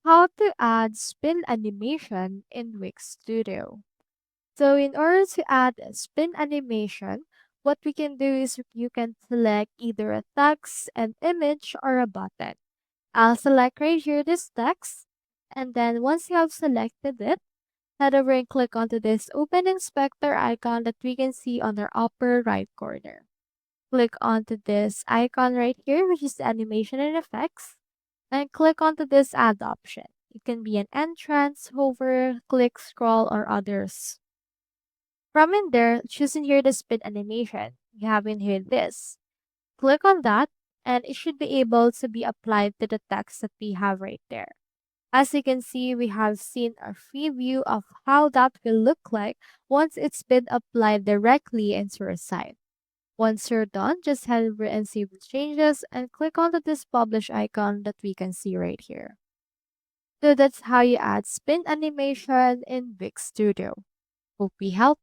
How to add spin animation in Wix Studio. So in order to add a spin animation, what we can do is you can select either a text, an image, or a button. I'll select right here this text, and then once you have selected it, head over and click onto this open inspector icon that we can see on our upper right corner. Click onto this icon right here, which is the animation and effects, and click onto this add option. It can be an entrance, hover, click, scroll, or others. From in there, choosing here the spin animation. You have in here this. Click on that, and it should be able to be applied to the text that we have right there. As you can see, we have seen a preview of how that will look like once it's been applied directly into your site. Once you're done, just head over and save the changes and click onto this publish icon that we can see right here. So that's how you add spin animation in Wix Studio. Hope we helped.